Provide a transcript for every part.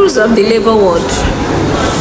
Pros of the labor ward.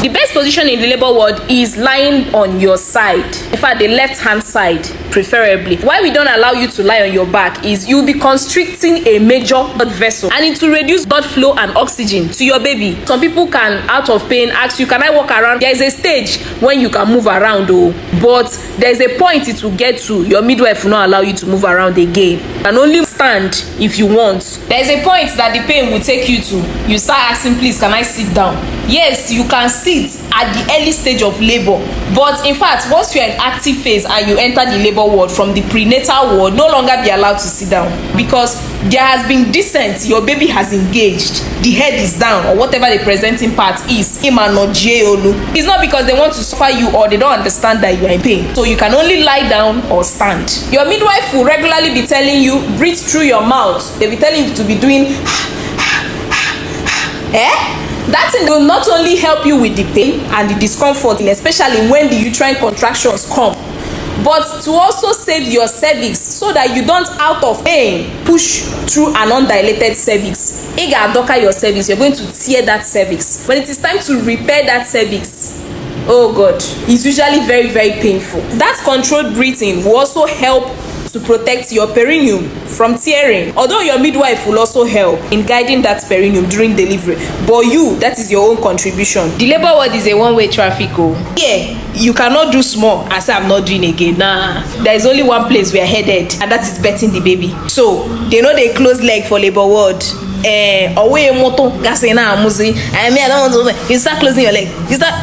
The best position in the labor ward is lying on your side. In fact, the left hand side preferably. Why we don't allow you to lie on your back is you'll be constricting a major blood vessel, and it will reduce blood flow and oxygen to your baby. Some people can, out of pain, ask you, can I walk around? There is a stage when you can move around though, but there's a point it will get to. Your midwife will not allow you to move around again. You can only stand if you want. There's a point that the pain will take you to. You start asking, please, can I sit down? Yes, you can sit at the early stage of labor, but in fact, once you're in active phase and you enter the labor ward from the prenatal ward, no longer be allowed to sit down, because there has been descent, your baby has engaged, the head is down, or whatever the presenting part is. It's not because they want to suffer you or they don't understand that you are in pain. So you can only lie down or stand. Your midwife will regularly be telling you, breathe through your mouth. They'll be telling you to be doing that thing will not only help you with the pain and the discomfort, especially when the uterine contractions come, but to also save your cervix so that you don't, out of pain, push through an undilated cervix. Your cervix, you're going to tear that cervix. When it is time to repair that cervix, oh God, it's usually very, very painful. That controlled breathing will also help to protect your perineum from tearing. Although your midwife will also help in guiding that perineum during delivery, but that is your own contribution. The labor ward is a one-way traffic. Yeah, you cannot do small and say I'm not doing again. Nah, there is only one place we are headed, and that is birthing the baby. So they know they close leg for labor ward. Away moto gasena muzi. I mean, I don't want to. You start closing your leg. You start.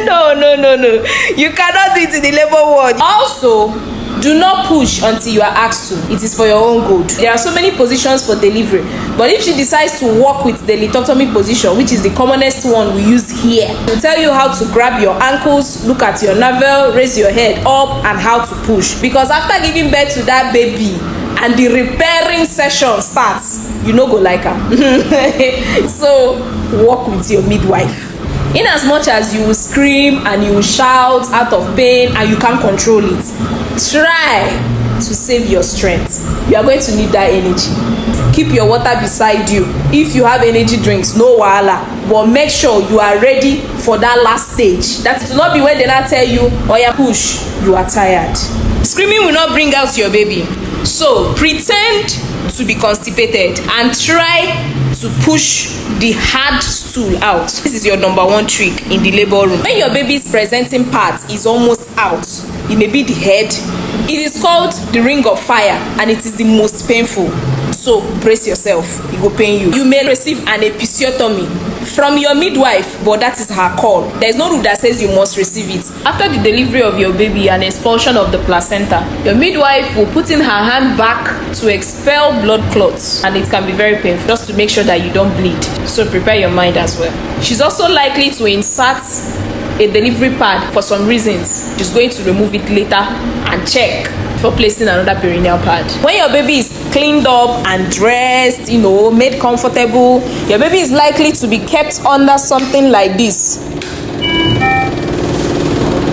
No. You cannot do it in the labor ward. Also, do not push until you are asked to. It is for your own good. There are so many positions for delivery, but if she decides to work with the lithotomy position, which is the commonest one we use here, to tell you how to grab your ankles, look at your navel, raise your head up, and how to push. Because after giving birth to that baby and the repairing session starts, you no go like her. So work with your midwife. In as much as you will scream and you will shout out of pain and you can't control it, try to save your strength. You are going to need that energy. Keep your water beside you. If you have energy drinks, no wahala, but make sure you are ready for that last stage. That will not be when they now tell you, oh yeah, push, you are tired. Screaming will not bring out your baby. So pretend to be constipated and try to push the hard stool out. This is your number one trick in the labor room. When your baby's presenting part is almost out, it may be the head. It is called the ring of fire, and it is the most painful. So brace yourself, it will pain you. You may receive an episiotomy from your midwife, but that is her call. There is no rule that says you must receive it. After the delivery of your baby and expulsion of the placenta, your midwife will put in her hand back to expel blood clots, and it can be very painful, just to make sure that you don't bleed. So prepare your mind as well. She's also likely to insert a delivery pad for some reasons. She's going to remove it later and check for placing another perineal pad. When your baby is cleaned up and dressed, made comfortable, your baby is likely to be kept under something like this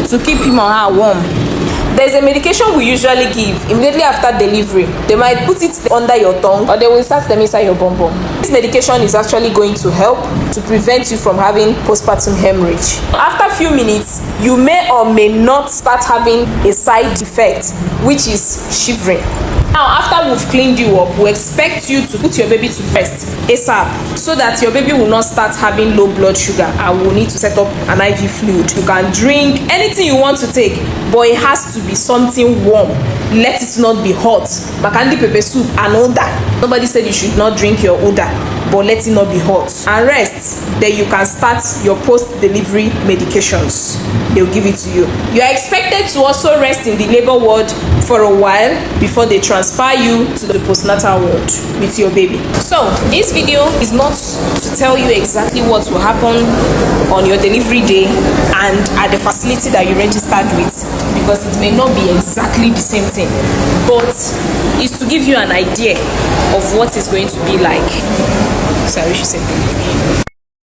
to keep him or her warm. There's a medication we usually give immediately after delivery. They might put it under your tongue, or they will insert them inside your bum bum. This medication is actually going to help to prevent you from having postpartum hemorrhage. After a few minutes, you may or may not start having a side effect, which is shivering. Now, after we've cleaned you up, we expect you to put your baby to rest ASAP, so that your baby will not start having low blood sugar and will need to set up an IV fluid. You can drink anything you want to take, but it has to be something warm. Let it not be hot. Makandi pepper soup and all that. Nobody said you should not drink your Uda, but let it not be hot. And rest. Then you can start your post-delivery medications. They'll give it to you. You are expected to also rest in the labor ward for a while before they transfer you to the postnatal ward with your baby. So this video is not to tell you exactly what will happen on your delivery day and at the facility that you registered with, because it may not be exactly the same thing, but it's to give you an idea of what it's going to be like. Sorry, she said.